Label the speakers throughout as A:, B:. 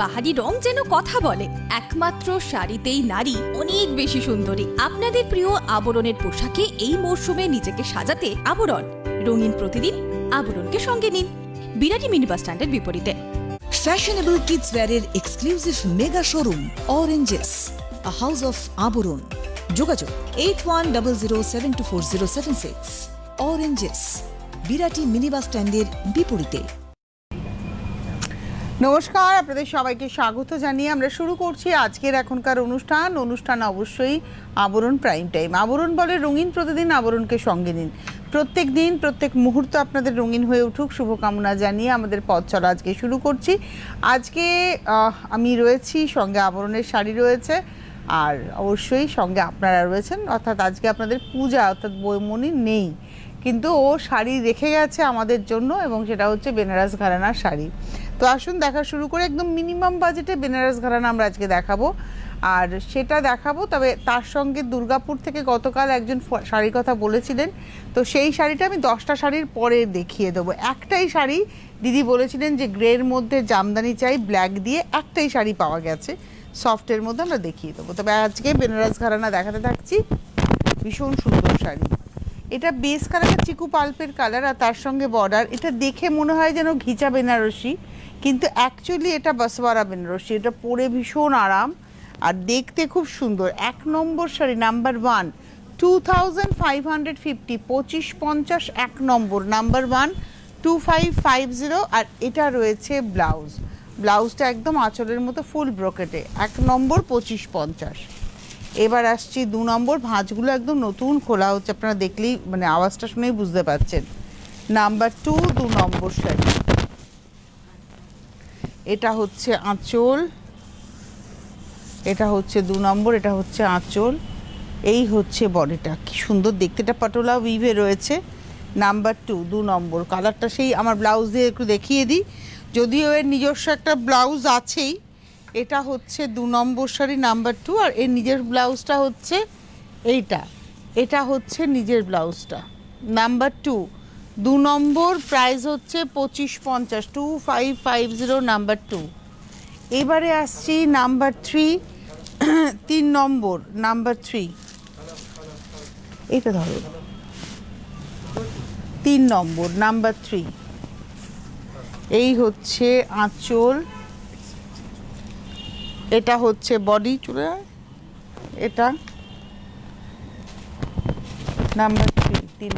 A: বাহারি রং যেন কথা বলে। একমাত্র শাড়িতেই নারী অনেক বেশি সুন্দরী। আপনাদের প্রিয় আবরণের পোশাকে এই মরশুমে নিজেকে সাজাতে আবরণ। রঙিন প্রতিদিন আবরণকে সঙ্গে নিন, বিরাটি মিনি বাস স্ট্যান্ডের বিপরীতে।
B: ফ্যাশনেবল কিডস ওয়্যারের exclusive mega showroom oranges, a house of Abaran. যোগাযোগ 8100724076। অরেঞ্জেস, বিরাটি মিনি বাস স্ট্যান্ডের বিপরীতে।
C: নমস্কার, আপনাদের সবাইকে স্বাগত জানিয়ে আমরা শুরু করছি আজকের এখনকার অনুষ্ঠান অবশ্যই আবরণ প্রাইম টাইম। আবরণ বলে রঙিন প্রতিদিন আবরণকে সঙ্গে নিন। প্রত্যেক দিন প্রত্যেক মুহূর্ত আপনাদের রঙিন হয়ে উঠুক শুভকামনা জানিয়ে আমাদের পথ চলা আজকে শুরু করছি। আজকে আমি রয়েছি, সঙ্গে আবরণের শাড়ি রয়েছে, আর অবশ্যই সঙ্গে আপনারা রয়েছেন। অর্থাৎ আজকে আপনাদের পূজা, অর্থাৎ বইমনি নেই, কিন্তু ও শাড়ি রেখে গেছে আমাদের জন্য, এবং সেটা হচ্ছে বেনারস ঘরানার শাড়ি। তো আসুন দেখা শুরু করে। একদম মিনিমাম বাজেটে বেনারস ঘরানা আমরা আজকে দেখাবো, আর সেটা দেখাবো। তবে তার সঙ্গে দুর্গাপুর থেকে গতকাল একজন শাড়ির কথা বলেছিলেন, তো সেই শাড়িটা আমি 10টা শাড়ির পরে দেখিয়ে দেবো। একটাই শাড়ি দিদি বলেছিলেন যে গ্রের মধ্যে জামদানি চাই ব্ল্যাক দিয়ে, একটাই শাড়ি পাওয়া গেছে সফটের মধ্যে, আমরা দেখিয়ে দেবো। তবে আজকে বেনারস ঘরানা দেখাতে থাকছি। ভীষণ সুন্দর শাড়ি, এটা বেস কালারটা চিকু পাল্পের কালার, আর তার সঙ্গে বর্ডার। এটা দেখে মনে হয় যেন ঘিচা বেনারসি, কিন্তু অ্যাকচুয়ালি এটা বাসওয়ারা বেনারসি। এটা পরে ভীষণ আরাম আর দেখতে খুব সুন্দর। 1 নম্বর শাড়ি, নাম্বার 1, 2550, 2550, 1 নম্বর, নাম্বার 1, 2550। আর এটা রয়েছে ব্লাউজটা একদম আঁচলের মতো ফুল ব্রোকেটে, 1 নম্বর 2550। এবার আসছি 2 নম্বর। ভাঁজগুলো একদম নতুন খোলা হচ্ছে, আপনারা দেখলেই মানে আওয়াজটা শুনেই বুঝতে পারছেন। নাম্বার 2, 2 নম্বর শাড়ি। এটা হচ্ছে আঁচল, এটা হচ্ছে 2 নম্বর, এটা হচ্ছে আঁচল, এই হচ্ছে বডিটা। কি সুন্দর দেখতে, এটা পাটোলা উইভে রয়েছে। নাম্বার 2, 2 নম্বর। কালারটা সেই আমার ব্লাউজ দিয়ে একটু দেখিয়ে দিই, যদিও এর নিজস্ব একটা ব্লাউজ আছেই। এটা হচ্ছে 2 নম্বর শাড়ি, নাম্বার 2, আর এর নিজের ব্লাউজটা হচ্ছে এইটা। এটা হচ্ছে নিজের ব্লাউজটা, নাম্বার 2, 2 নম্বর। প্রাইস হচ্ছে 2550, 2550, নাম্বার 2। এবারে আসছি নাম্বার 3, 3 নম্বর, নাম্বার 3। এটা ধরো, 3 নম্বর, নাম্বার 3। এই হচ্ছে আঁচল, এটা হচ্ছে বডি, চলে এটা নাম্বার 3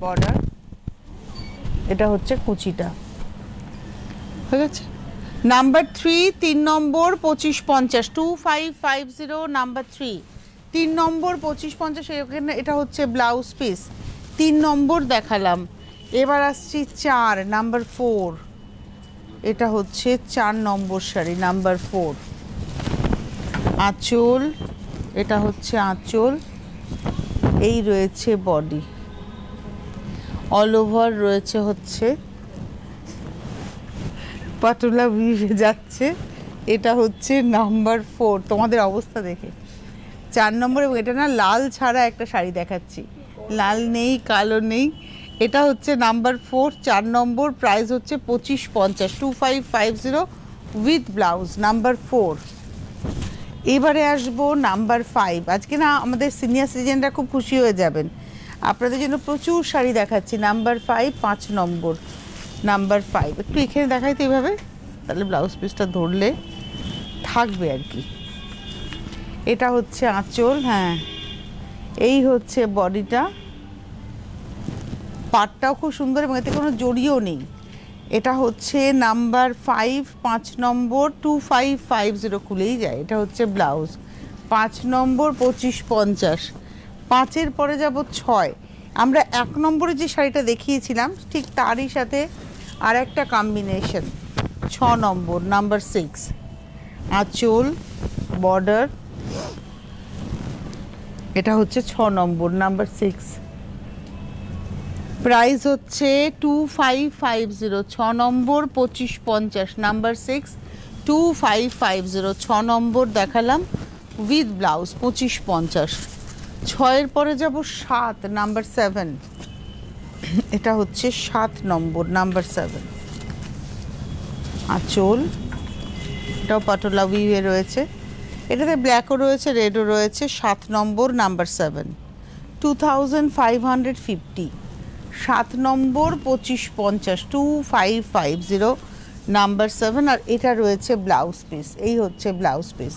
C: বর্ডার, এটা হচ্ছে কুচিটা, হয়ে গেছে। নাম্বার 3, 3 নম্বর, 2550, 2550, নাম্বার 3, 3 নম্বর 2550। এখানে এটা হচ্ছে ব্লাউজ পিস, 3 নম্বর দেখালাম। এবার আসছি 4, নাম্বার 4। এটা হচ্ছে 4 নম্বর শাড়ি, নাম্বার 4। আঁচল, এটা হচ্ছে আঁচল, এই রয়েছে বডি, অল ওভার রয়েছে হচ্ছে পাটোলা উইভে যাচ্ছে। এটা হচ্ছে নাম্বার 4। তোমাদের অবস্থা দেখে 4 নম্বর। এবং এটা না লাল ছাড়া একটা শাড়ি দেখাচ্ছি, লাল নেই, কালো নেই। এটা হচ্ছে নাম্বার 4, 4 নম্বর। প্রাইস হচ্ছে 2550, 2550 উইথ ব্লাউজ, নাম্বার 4। এবারে আসবো নাম্বার 5। আজকে না আমাদের সিনিয়র সিটিজেনরা খুব খুশি হয়ে যাবেন, আপনাদের জন্য প্রচুর শাড়ি দেখাচ্ছি। নাম্বার 5, 5 নম্বর, নাম্বার 5। একটু এখানে দেখাই তো এইভাবে, তাহলে ব্লাউজ পিসটা ধরলে থাকবে আর কি। এটা হচ্ছে আঁচল, হ্যাঁ, এই হচ্ছে বডিটা। পাটটাও খুব সুন্দর এবং এতে কোনো জড়িও নেই। এটা হচ্ছে নাম্বার 5, 5 নম্বর, 2550, খুলেই যায়। এটা হচ্ছে ব্লাউজ, 5 নম্বর, 2550। 5-এর পরে যাব 6। আমরা 1 নম্বরে যে শাড়িটা দেখিয়েছিলাম ঠিক তারই সাথে আর একটা কম্বিনেশন, 6 নম্বর, নাম্বার 6। আঁচল, বর্ডার, এটা হচ্ছে 6 নম্বর, নাম্বার 6। প্রাইস হচ্ছে 2550, 6 নম্বর, 2550, নাম্বার 6, 2550। 6 নম্বর দেখালাম উইথ ব্লাউজ, 2550। 6-এর পরে যাব 7, নাম্বার 7। এটা হচ্ছে 7 নম্বর, নাম্বার 7। আঁচল, এটাও পাটোলা উইভে রয়েছে, এটাতে ব্ল্যাকও রয়েছে, রেডও রয়েছে। 7 নম্বর, নাম্বার 7, 2550। 7 নম্বর 2550, 2550, নাম্বার 7। আর এটা রয়েছে ব্লাউজ পিস, এই হচ্ছে ব্লাউজ পিস।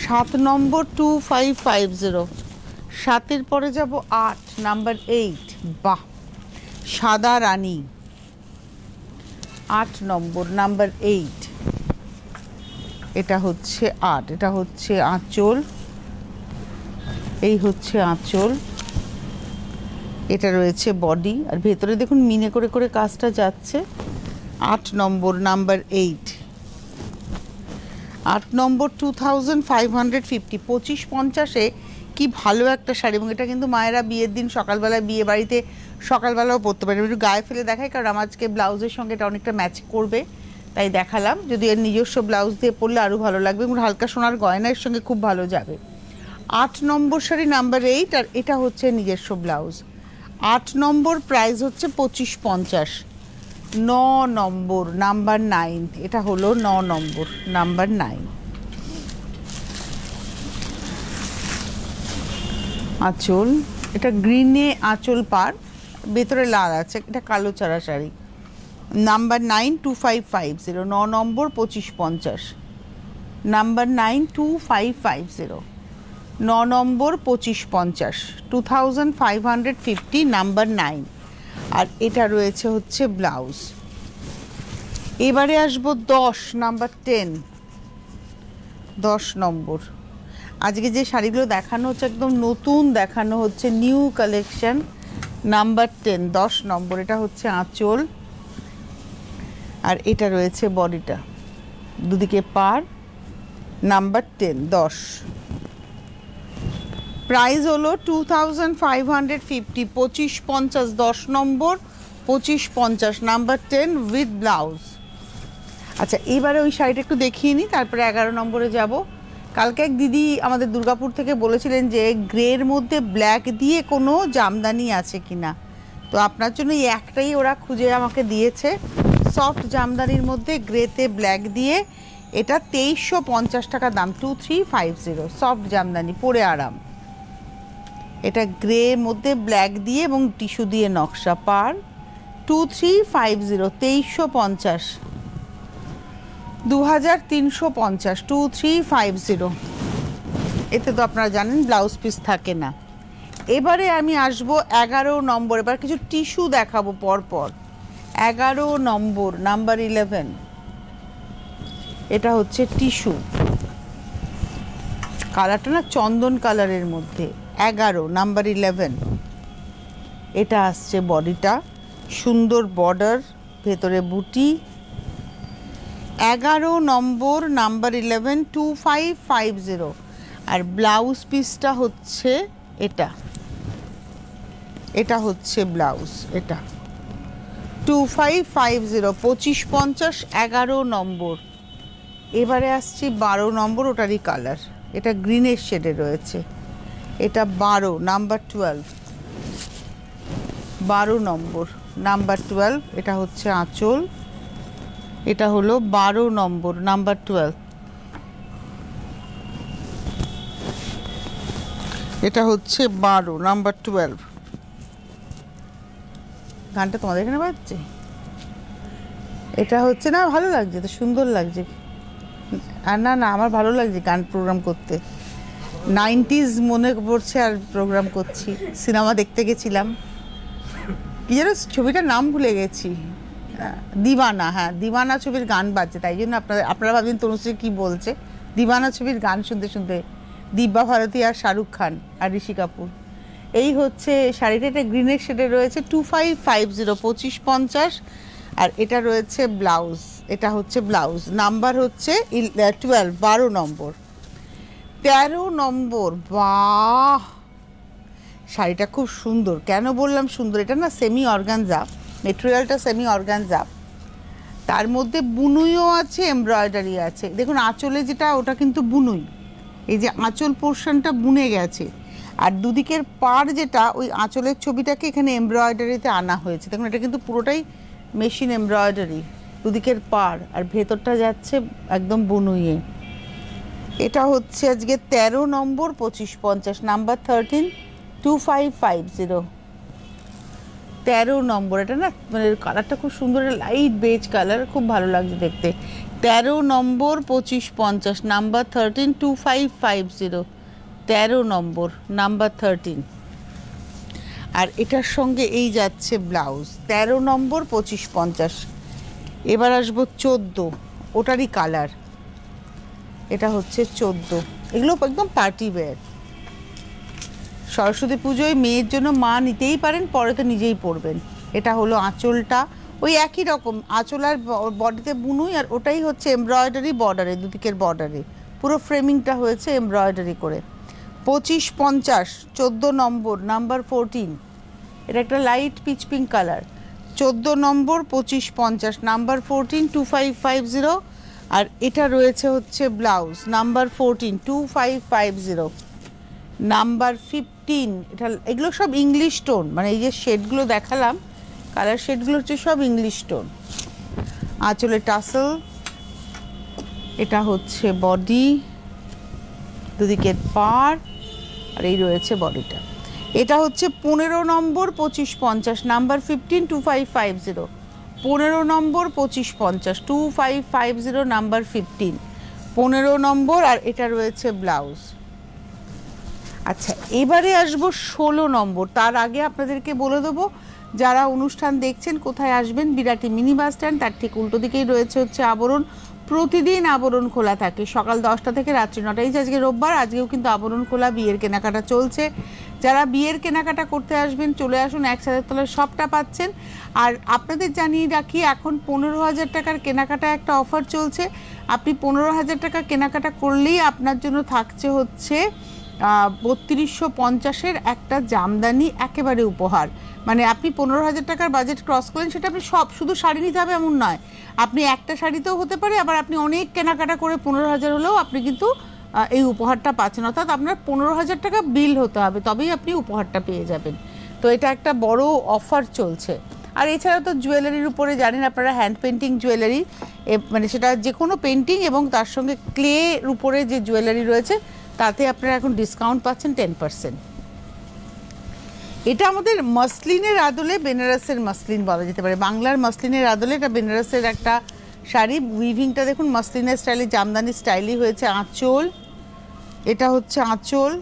C: 7 নম্বর 2550। 7-এর পরে যাব 8, নাম্বার 8। বাহ, সাদা রানী, 8 নম্বর, নাম্বার 8। এটা হচ্ছে 8, এটা হচ্ছে আঁচল, এই হচ্ছে আঁচল, এটা রয়েছে বডি, আর ভেতরে দেখুন মিনে করে করে কাজটা যাচ্ছে। 8 নম্বর, নাম্বার 8। 8 নম্বর 2550। 2550-এ কি ভালো একটা শাড়ি, এবং এটা কিন্তু মায়েরা বিয়ের দিন সকালবেলায়, বিয়ে বাড়িতে সকালবেলাও পরতে পারে। একটু গায়ে ফেলে দেখাই, কারণ আমার আজকে ব্লাউজের সঙ্গে এটা অনেকটা ম্যাচ করবে, তাই দেখালাম। যদি এর নিজস্ব ব্লাউজ দিয়ে পরলে আরও ভালো লাগবে, এবং হালকা সোনার গয়নার সঙ্গে খুব ভালো যাবে। 8 নম্বর শাড়ি, নাম্বার 8, আর এটা হচ্ছে নিজস্ব ব্লাউজ। 8 নম্বর, প্রাইস হচ্ছে 2550। 9 নম্বর, নাম্বার 9, এটা হলো 9 নম্বর, নাম্বার 9। আঁচল, এটা গ্রিনে আঁচল পার, ভেতরে লাল আছে, এটা কালো চারা শাড়ি। নাম্বার 9, 2550। 9 নম্বর 2550, নাম্বার 9, 2550। 9 নম্বর 2550, 2550, নাম্বার 9। আর এটা রয়েছে হচ্ছে ব্লাউজ। এবারে আসবো 10, নাম্বার 10। 10 নম্বর, আজকে যে শাড়িগুলো দেখানো হচ্ছে একদম নতুন দেখানো হচ্ছে, নিউ কালেকশন, নাম্বার 10, 10 নম্বর। এটা হচ্ছে আঁচল, আর এটা রয়েছে বডিটা, দুদিকে পার, নাম্বার 10, 10। প্রাইস হলো 2550, 2550, 10 নম্বর 2550, নাম্বার 10 উইথ ব্লাউজ। আচ্ছা, এবারে ওই শাড়িটা একটু দেখিয়ে নিই, তারপরে 11 নম্বরে যাব। কালকে এক দিদি আমাদের দুর্গাপুর থেকে বলেছিলেন যে গ্রের মধ্যে ব্ল্যাক দিয়ে কোনো জামদানি আছে কিনা, তো আপনার জন্য এই একটাই ওরা খুঁজে আমাকে দিয়েছে, সফট জামদানির মধ্যে গ্রেতে ব্ল্যাক দিয়ে। এটা 2350 টাকা দাম, 2350, সফট জামদানি, পরে আরাম। এটা গ্রে মধ্যে ব্ল্যাক দিয়ে এবং টিস্যু দিয়ে নকশা, পার 2350, 2350, 2350, 2350। এতে তো আপনারা জানেন ব্লাউজ পিস থাকে না। এবারে আমি আসবো 11 নম্বর, এবার কিছু টিস্যু দেখাবো পরপর। 11 নম্বর, নাম্বার 11। এটা হচ্ছে টিস্যু, কালারটা না চন্দন কালারের মধ্যে। 11, নাম্বার 11। এটা আসছে বডিটা, সুন্দর বর্ডার, ভেতরে বুটি। 11 নম্বর, নাম্বার 11, 2550। আর ব্লাউজ পিসটা হচ্ছে এটা, এটা হচ্ছে ব্লাউজ, এটা 2550, 2550, 11 নম্বর। এবারে আসছি 12 নম্বর, ওটারই কালার, এটা গ্রিনের শেডে রয়েছে, এটা 12, নাম্বার 12। 12 নম্বর, নাম্বার 12। এটা হচ্ছে আঁচল, এটা হলো 12 নম্বর, নাম্বার 12। এটা হচ্ছে 12, নাম্বার 12। গানটা তোমাদের এখানে বাজছে? এটা হচ্ছে না, ভালো লাগছে তো, সুন্দর লাগছে। আর না না, আমার ভালো লাগছে গান প্রোগ্রাম করতে, 90s মনে পড়ছে আর প্রোগ্রাম করছি। সিনেমা দেখতে গেছিলাম, কি যেন ছবিটার নাম ভুলে গেছি, দিওয়ানা, হ্যাঁ দিওয়ানা ছবির গান বাজছে, তাই জন্য আপনারা ভাবছেন তনুশ্রী কি বলছে। দিওয়ানা ছবির গান শুনতে শুনতে, দিব্যা ভারতী আর শাহরুখ খান আর ঋষি কাপুর। এই হচ্ছে শাড়িটা, এটা গ্রিনের শেডে রয়েছে, 2550, 2550। আর এটা রয়েছে ব্লাউজ, এটা হচ্ছে ব্লাউজ, নাম্বার হচ্ছে 12, 12 নম্বর। 13 নম্বর, বাহ শাড়িটা খুব সুন্দর। কেন বললাম সুন্দর, এটা না সেমি অর্গানজা, মেটেরিয়ালটা সেমি অর্গানজা, তার মধ্যে বুনুইও আছে, এমব্রয়ডারি আছে। দেখুন আঁচলে যেটা, ওটা কিন্তু বুনুই, এই যে আঁচল পোর্শনটা বুনে গেছে, আর দুদিকের পাড় যেটা, ওই আঁচলের ছবিটাকে এখানে এমব্রয়ডারিতে আনা হয়েছে। দেখুন এটা কিন্তু পুরোটাই মেশিন এমব্রয়ডারি, দুদিকের পাড়, আর ভেতরটা যাচ্ছে একদম বুনুইয়ে। এটা হচ্ছে আজকে 13 নম্বর 2550, নাম্বার 13 2550। 13 নম্বর, এটা না মানে কালারটা খুব সুন্দর, লাইট বেজ কালার, খুব ভালো লাগছে দেখতে। 13 নম্বর 2550, নাম্বার 13 2550। 13 নম্বর, নাম্বার 13। আর এটার সঙ্গে এই যাচ্ছে ব্লাউজ। 13 নম্বর 2550। এবার আসবো 14, ওটারই কালার। এটা হচ্ছে 14। এগুলো একদম পার্টি ওয়্যার। সরস্বতী পুজোয় মেয়ের জন্য মা নিতেই পারেন, পরে তো নিজেই পরবেন। এটা হলো আঁচলটা, ওই একই রকম আঁচল আর বডিতে বুনুই, আর ওটাই হচ্ছে এমব্রয়ডারি বর্ডারে, দুদিকের বর্ডারে পুরো ফ্রেমিংটা হয়েছে এমব্রয়ডারি করে। 2550, 14 নম্বর, নাম্বার 14। এটা একটা লাইট পিচ পিঙ্ক কালার। 14 নম্বর 2550, নাম্বার 14 2550। আর এটা রয়েছে হচ্ছে ব্লাউজ, নাম্বার 14 2550। নাম্বার 15, এটা এগুলো সব ইংলিশ টোন, মানে এই যে শেডগুলো দেখালাম, কালার শেডগুলো হচ্ছে সব ইংলিশ টোন। আঁচলে টাসেল, এটা হচ্ছে বডি, দুদিকের পাড়, আর এই রয়েছে বডিটা। এটা হচ্ছে 15 নম্বর 2550, নাম্বার 15 2550। 15 নম্বর 2550, 2550, নাম্বার 15। 15 নম্বর, আর এটা রয়েছে ব্লাউজ। আচ্ছা, এবারে আসবো 16 নম্বর। তার আগে আপনাদেরকে বলে দেবো যারা অনুষ্ঠান দেখছেন কোথায় আসবেন। বিরাটি মিনি বাস স্ট্যান্ড, তার ঠিক উল্টো দিকেই রয়েছে হচ্ছে আবরণ। প্রতিদিন আবরণ খোলা থাকে সকাল 10টা থেকে রাত্রি 9টায়। আজকে রোববার, আজকেও কিন্তু আবরণ খোলা, বিয়ের কেনাকাটা চলছে। যারা বিয়ের কেনাকাটা করতে আসবেন চলে আসুন, একসাথে তলায় সবটা পাচ্ছেন। আর আপনাদের জানিয়ে রাখি, এখন 15,000 টাকার কেনাকাটা একটা অফার চলছে। আপনি 15,000 টাকা কেনাকাটা করলেই আপনার জন্য থাকছে হচ্ছে 3250-এর একটা জামদানি একেবারে উপহার। মানে আপনি 15,000 টাকার বাজেট ক্রস করলেন, সেটা আপনি সব শুধু শাড়ি নিতে হবে এমন নয়, আপনি একটা শাড়িতেও হতে পারে, আবার আপনি অনেক কেনাকাটা করে 15,000 হলেও আপনি কিন্তু এই উপহারটা পাচ্ছেন। অর্থাৎ আপনার 15,000 টাকা বিল হতে হবে, তবেই আপনি উপহারটা পেয়ে যাবেন। তো এটা একটা বড় অফার চলছে। আর এছাড়া তো জুয়েলারির উপরে জানেন আপনারা, হ্যান্ড পেন্টিং জুয়েলারি, মানে সেটা যে কোনো পেন্টিং এবং তার সঙ্গে ক্লের উপরে যে জুয়েলারি রয়েছে, তাতে আপনারা এখন ডিসকাউন্ট পাচ্ছেন 10%। এটা আমাদের মসলিনের আদলে, বেনারসের মসলিন বলা যেতে পারে, বাংলার মসলিনের আদলে এটা বেনারসের একটা শাড়ি। উইভিংটা দেখুন মসলিনের স্টাইলে, জামদানি স্টাইলই হয়েছে। আঁচল, এটা হচ্ছে আঁচল,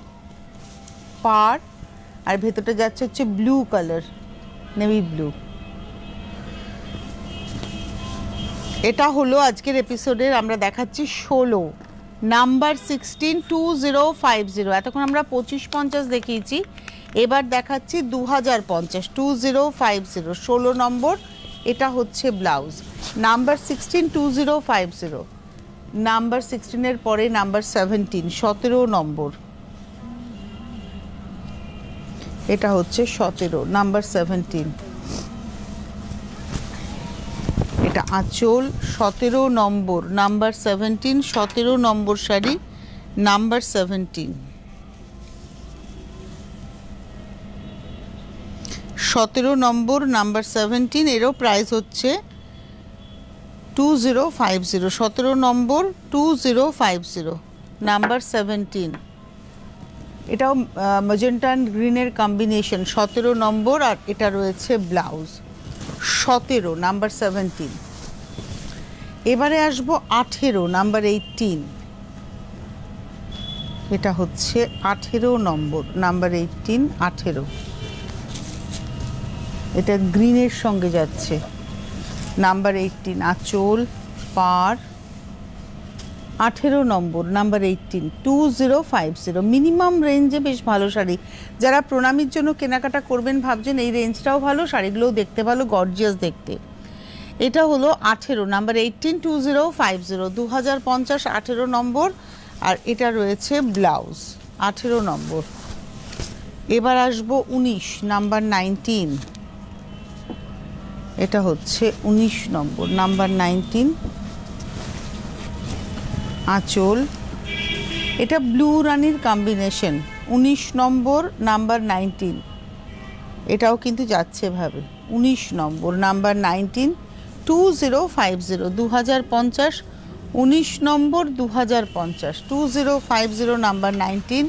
C: পাড়, আর ভেতরটা যাচ্ছে হচ্ছে ব্লু কালার, নেভি ব্লু। এটা হলো আজকের এপিসোডের আমরা দেখাচ্ছি 16, নাম্বার 16 2050। এতক্ষণ আমরা 2550 দেখিয়েছি, এবার দেখাচ্ছি 2050, 2050, 16 নম্বর। এটা হচ্ছে ব্লাউজ, নাম্বার 16 2050। নাম্বার 16-এর পরে নাম্বার 17, 17 নম্বর। এটা হচ্ছে 17, নাম্বার 17। এটা আঁচল, 17 নম্বর, নাম্বার 17, 17 নম্বর শাড়ি, নাম্বার 17। 17 নম্বর, নাম্বার 17, এরও প্রাইস হচ্ছে 2050। 17 নম্বর 2050, নাম্বার 17। এটাও ম্যাজেন্টা অ্যান্ড গ্রিনের কম্বিনেশন, 17 নম্বর। আর এটা রয়েছে ব্লাউজ, 17, নাম্বার 17। এবারে আসবো 18, নাম্বার 18। এটা হচ্ছে 18 নম্বর, নাম্বার 18, 18। এটা গ্রিনের সঙ্গে যাচ্ছে, নাম্বার 18। আঁচল, পাড়, 18 নম্বর, নাম্বার 18, 2050। মিনিমাম রেঞ্জে বেশ ভালো শাড়ি। যারা প্রণামীর জন্য কেনাকাটা করবেন ভাবছেন, এই রেঞ্জটাও ভালো, শাড়িগুলোও দেখতে ভালো, গর্জিয়াস দেখতে। এটা হলো 18, নাম্বার 18, 2050, 2050, 18 নম্বর। আর এটা রয়েছে ব্লাউজ, 18 নম্বর। এবার আসবো 19, নাম্বার 19। এটা হচ্ছে 19 নম্বর, নাম্বার 19। আঁচল, এটা ব্লু রানির কম্বিনেশন, 19 নম্বর, নাম্বার 19। এটাও কিন্তু যাচ্ছে ভাবে, 19 নম্বর, নাম্বার 19, 2050, 2050, 19 নম্বর 2050, 2050 নাম্বার 19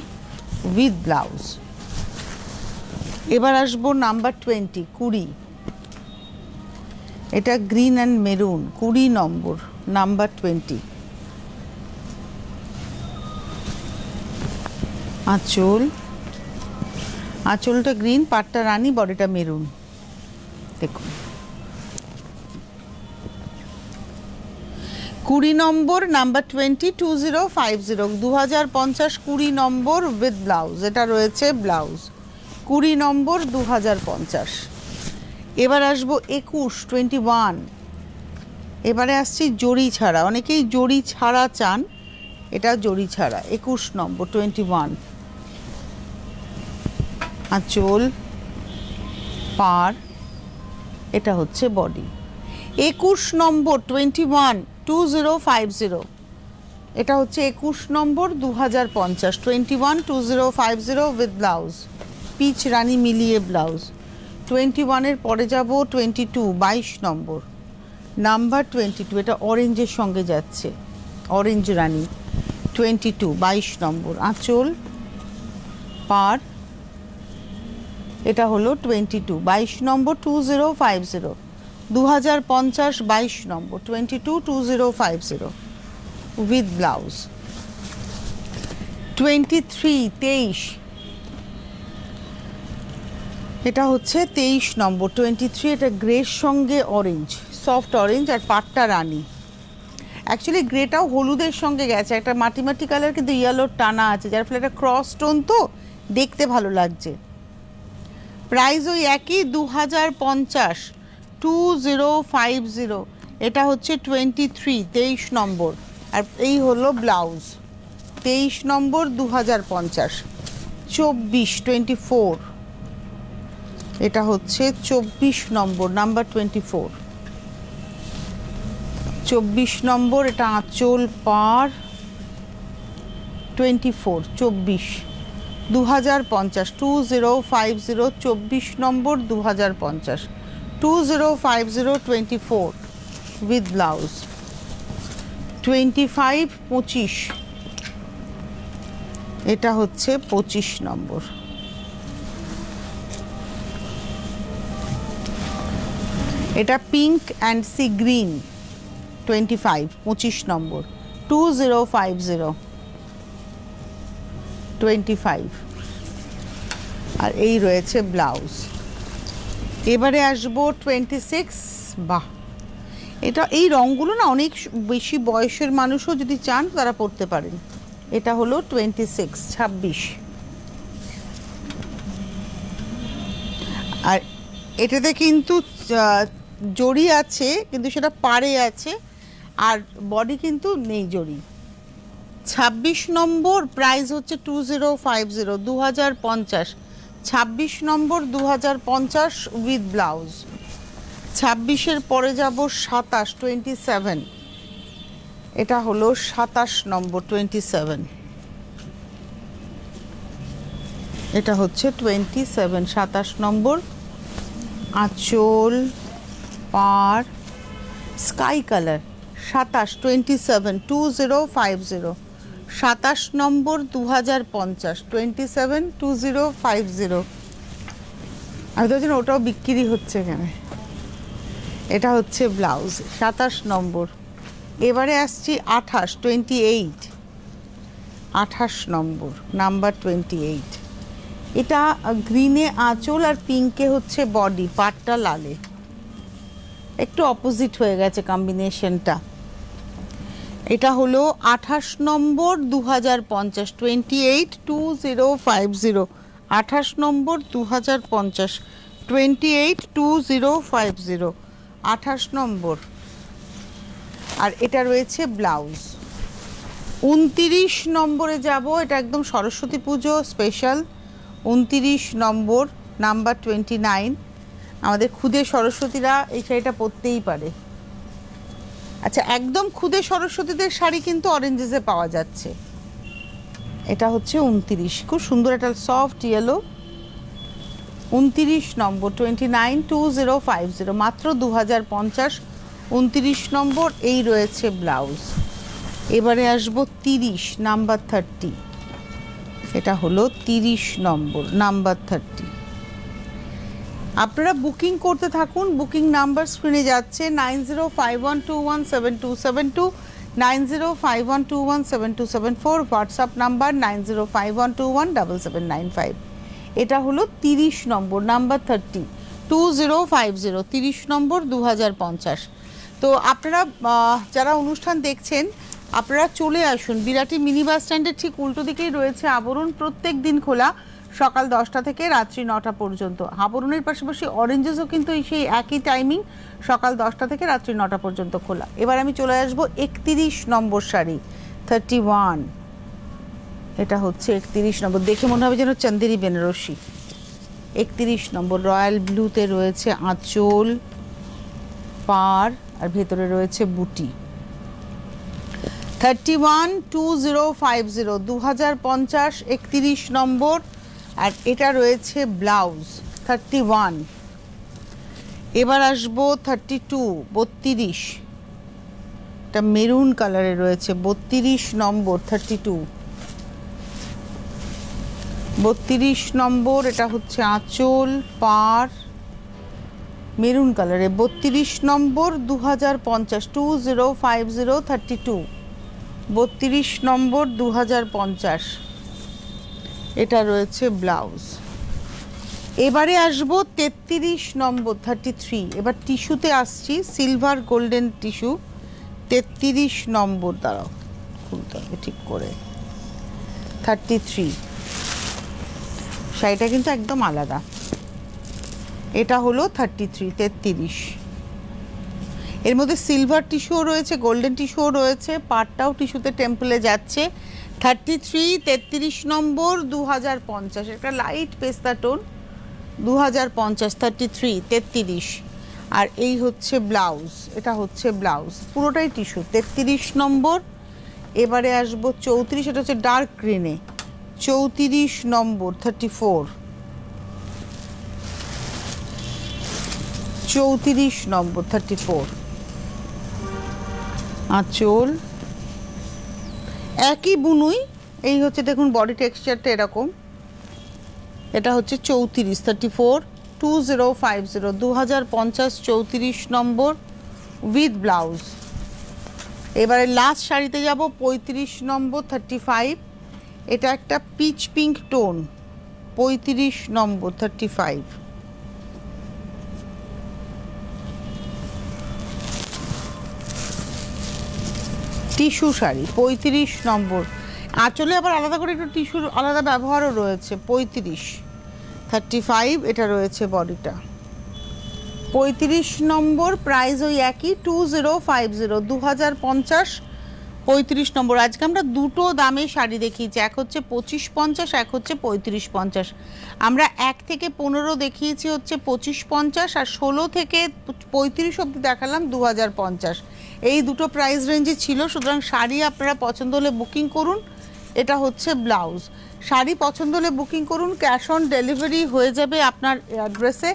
C: উইথ ব্লাউজ। এবার আসবো নাম্বার 20, 20। এটা গ্রিন অ্যান্ড মেরুন, 20 নম্বর, নাম্বার 20। আঁচল, আঁচলটা গ্রিন, পাটটা রানী, বডিটা মেরুন। দেখুন 20 নম্বর, নাম্বার 20, 2050, 2050, 20 নম্বর উইথ ব্লাউজ। এটা রয়েছে ব্লাউজ, 20 নম্বর 2050। এবার আসবো 21, 21। এবারে আসছি জড়ি ছাড়া, অনেকেই জড়ি ছাড়া চান, এটা জড়ি ছাড়া, 21 নম্বর 21। আঁচল, পাড়, এটা হচ্ছে বডি। 21 নম্বর 21, 2050, এটা হচ্ছে 21 নম্বর 2050, 21, 2050 উইথ ব্লাউজ, পিচ রানী মিলিয়ে ব্লাউজ। 21-এর পরে যাব 22, 22 নম্বর, নাম্বার 22, এটা অরেঞ্জের সঙ্গে যাচ্ছে, অরেঞ্জ রানী, 22, 22 নম্বর। আঁচল, পাড়, এটা হলো 22, 22 নম্বর 2050, 2050, 22 নম্বর 22, 2050 উইথ ব্লাউজ। 23, 23, এটা হচ্ছে 23 নম্বর 23, এটা গ্রের সঙ্গে অরেঞ্জ, সফট অরেঞ্জ, আর পাটটা রানী। অ্যাকচুয়ালি গ্রেটাও হলুদের সঙ্গে গেছে, একটা মাটি মাটি কালার, কিন্তু ইয়েলোর টানা আছে, যার ফলে একটা ক্রস টোন, তো দেখতে ভালো লাগছে। প্রাইস ওই একই, 2050, 2050, এটা হচ্ছে 23, 23 নম্বর, আর এই হলো ব্লাউজ, 23 নম্বর 2050। 24, 24, এটা হচ্ছে 24 নম্বর, নাম্বার 24, 24 নম্বর, এটা আঁচল, পাড়, 24, 24, 2050, 2050, 24 নম্বর 2050, 2050, 24 উইথ ব্লাউজ। 25, 25, এটা হচ্ছে 25 নম্বর। এটা পিঙ্ক অ্যান্ড সি গ্রিন, 25, 25 নম্বর, 2050, 25, আর এই রয়েছে ব্লাউজ। এবারে আসবো 26, বাহ, এটা এই রঙগুলো না অনেক বেশি বয়সের মানুষও যদি চান তারা পরতে পারেন। এটা হলো 26, 26, আর এটাতে কিন্তু জড়ি আছে, কিন্তু সেটা পাড়ে আছে, আর বডি কিন্তু নেই জড়ি। 26 নম্বর, প্রাইস হচ্ছে 2050, 2050, 26 নম্বর 2050 উইথ ব্লাউজ। 26-এর পরে যাব 27, 27, এটা হলো 27 নম্বর 27, এটা হচ্ছে 27, 27 নম্বর। আঁচল, পাড়, স্কাই কালার, 27, 27, 2050, 27 নম্বর 2050, 27, 2050। আমি তো জানি ওটাও বিক্রি হচ্ছে এখানে। এটা হচ্ছে ব্লাউজ, 27 নম্বর। এবারে আসছি 28, 28, 28 নম্বর, নাম্বার 28, এটা গ্রিনে আঁচল আর পিঙ্কে হচ্ছে বডি, পাটটা লালে, একটু অপোজিট হয়ে গেছে কম্বিনেশনটা। এটা হলো 28 নম্বর 2050, 28, 2050, 28 নম্বর 2050, 28, 2050, 28 নম্বর, আর এটা রয়েছে ব্লাউজ। 29 নম্বরে যাব, এটা একদম সরস্বতী পুজো স্পেশাল, 29 নম্বর, নাম্বার 29। আমাদের খুদে সরস্বতীরা এই শাড়িটা পরতেই পারে। আচ্ছা, একদম খুদে সরস্বতীদের শাড়ি কিন্তু অরেঞ্জেসে পাওয়া যাচ্ছে। এটা হচ্ছে 29, খুব সুন্দর একটা সফট ইয়েলো, 29 নম্বর 29, 2050, মাত্র 2050 29 নম্বর, এই রয়েছে ব্লাউজ। এবারে আসবো 30 নাম্বার 30, এটা হলো 30 নম্বর নাম্বার 30। আপনারা বুকিং করতে থাকুন, বুকিং নাম্বার স্ক্রিনে যাচ্ছে 9051217272, 9051217274, হোয়াটসঅ্যাপ নাম্বার 9051217795। এটা হলো 30 নম্বর নাম্বার 30, 2050, 30 নম্বর 2050। তো আপনারা যারা অনুষ্ঠান দেখছেন আপনারা চলে আসুন, বিরাটি মিনি বাস স্ট্যান্ডের ঠিক উল্টো দিকেই রয়েছে আবরণ, প্রত্যেক দিন খোলা সকাল 10টা থেকে রাত্রি 9টা পর্যন্ত। আবরণের পাশাপাশি অরেঞ্জেসও কিন্তু সেই একই টাইমিং, সকাল 10টা থেকে রাত্রি 9টা পর্যন্ত খোলা। এবার আমি চলে আসবো 31 নম্বর শাড়ি 31, এটা হচ্ছে 31 নম্বর, দেখে মনে হবে যেন চন্দেরি বেনারসি। 31 নম্বর রয়্যাল ব্লুতে রয়েছে আঁচল, পাড় আর ভেতরে রয়েছে বুটি। 31 2050, 2050, 31 নম্বর, আর এটা রয়েছে ব্লাউজ 31। এবার আসবো 32, 32, এটা মেরুন কালারে রয়েছে 32 নম্বর 32, 32 নম্বর, এটা হচ্ছে আঁচল, পাড় মেরুন কালারে 32 নম্বর 2050, 2050, 32, 32 নম্বর 2050, এটা রয়েছে ব্লাউজ। এবারে আসবো 33 নম্বর 33, এবার টিস্যুতে আসছি, সিলভার গোল্ডেন টিস্যু 33 নম্বর, দাঁড়াও খুলতে হবে ঠিক করে, 33। শাড়িটা কিন্তু একদম আলাদা, এটা হলো 33, 33। এর মধ্যে সিলভার টিস্যুও রয়েছে, গোল্ডেন টিস্যুও রয়েছে, পাটটাও টিস্যুতে টেম্পলে যাচ্ছে। 33, 33 নম্বর 2050, একটা লাইট পেস্তা টোন 2050, 33, 33। আর এই হচ্ছে ব্লাউজ, এটা হচ্ছে ব্লাউজ, পুরোটাই টিস্যু 33 নম্বর। এবারে আসবো 34, এটা হচ্ছে ডার্ক গ্রিনে 34 নম্বর 34, 34 নম্বর 34। আঁচল একই বুনুই, এই হচ্ছে দেখুন বডি টেক্সচারটা এরকম, এটা হচ্ছে 34, 34, 2050, 2050, 34 নম্বর উইথ ব্লাউজ। এবারে লাস্ট শাড়িতে যাব 35 নম্বর 35, এটা একটা পিচ পিঙ্ক টোন 35 নম্বর 35। টিস্যু শাড়ি 35 নম্বর, আঁচলে আবার আলাদা করে একটু টিস্যুর আলাদা ব্যবহারও রয়েছে 35, 35, এটা রয়েছে বডিটা 35 নম্বর, প্রাইস ওই একই 2050, 2050, 35 নম্বর। আজকে আমরা দুটো দামে শাড়ি দেখিয়েছি, এক হচ্ছে 2550, এক হচ্ছে 3550। আমরা 1 থেকে 15 দেখিয়েছি হচ্ছে 2550, আর 16 থেকে 35 অবধি দেখালাম 2050। এই দুটো প্রাইস রেঞ্জে ছিল, সুতরাং শাড়ি আপনারা পছন্দ হলে বুকিং করুন। এটা হচ্ছে ব্লাউজ, শাড়ি পছন্দ হলে বুকিং করুন, ক্যাশ অন ডেলিভারি হয়ে যাবে আপনার অ্যাড্রেসে,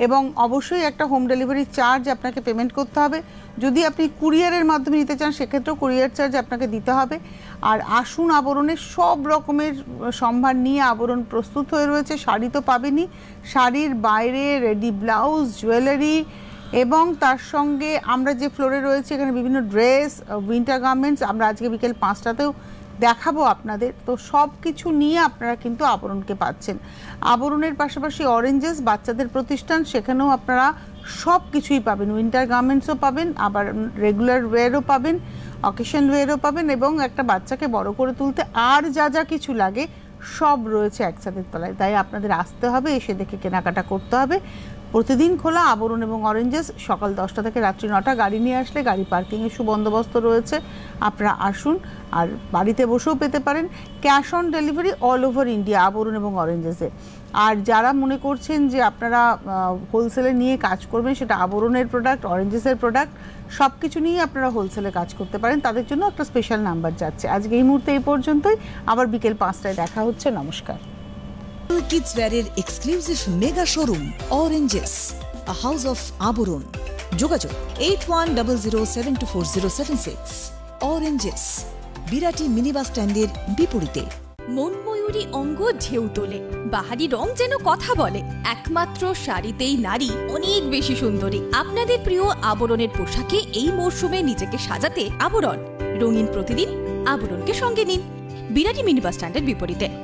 C: এবং অবশ্যই একটা হোম ডেলিভারি চার্জ আপনাকে পেমেন্ট করতে হবে। যদি আপনি কুরিয়ারের মাধ্যমে নিতে চান সেক্ষেত্রেও কুরিয়ার চার্জ আপনাকে দিতে হবে। আর আসুন আবরণের সব রকমের সম্ভার নিয়ে আবরণ প্রস্তুত হয়ে রয়েছে, শাড়ি তো পাবেনই, শাড়ির বাইরে রেডি ব্লাউজ, জুয়েলারি, এবং তার সঙ্গে আমরা যে ফ্লোরে রয়েছে এখানে বিভিন্ন ড্রেস, উইন্টার গার্মেন্টস আমরা আজকে বিকেল 5টাতেও দেখাবো আপনাদের। তো সব কিছু নিয়ে আপনারা কিন্তু আবরণকে পাচ্ছেন। আবরণের পাশাপাশি অরেঞ্জেস বাচ্চাদের প্রতিষ্ঠান, সেখানেও আপনারা সব কিছুই পাবেন, উইন্টার গার্মেন্টসও পাবেন, আবার রেগুলার ওয়্যারও পাবেন, অকেশন ওয়্যারও পাবেন, এবং একটা বাচ্চাকে বড় করে তুলতে আর যা যা কিছু লাগে সব রয়েছে এক ছাদের তলায়। তাই আপনাদের আসতে হবে, এসে দেখে কেনাকাটা করতে হবে। প্রতিদিন খোলা আবরণ এবং অরেঞ্জেস, সকাল 10টা থেকে রাত্রি 9টা। গাড়ি নিয়ে আসলে গাড়ি পার্কিংয়ের সুবন্দোবস্ত রয়েছে, আপনারা আসুন। আর বাড়িতে বসেও পেতে পারেন, cash on delivery all over India আবরণ এবং অরেঞ্জেসে। আর যারা মনে করছেন যে আপনারা হোলসেলে নিয়ে কাজ করবেন, সেটা আবরণের প্রোডাক্ট, অরেঞ্জেসের প্রোডাক্ট সব কিছু নিয়ে আপনারা হোলসেলে কাজ করতে পারেন, তাদের জন্য একটা স্পেশাল নাম্বার যাচ্ছে। আজকে এই মুহূর্তে এই পর্যন্তই, আবার বিকেল 5টায় দেখা হচ্ছে। নমস্কার।
B: Kids wear এর exclusive mega showroom Oranges, a house of Aborun. যোগাযোগ 8100724076। অরেঞ্জেস, বিরাটি মিনি বাস স্ট্যান্ডের বিপরীতে।
A: মনময়ূরী অঙ্গ ঢেউ তোলে, বাহারি রং যেন কথা বলে। একমাত্র শাড়িতেই নারী অনেক বেশি সুন্দরী। আপনাদের প্রিয় আবরণের পোশাকে এই মরশুমে নিজেকে সাজাতে আবরণ। রঙিন প্রতিদিন আবরণকে সঙ্গে নিন, বিরাটি মিনি বাস স্ট্যান্ডের বিপরীতে।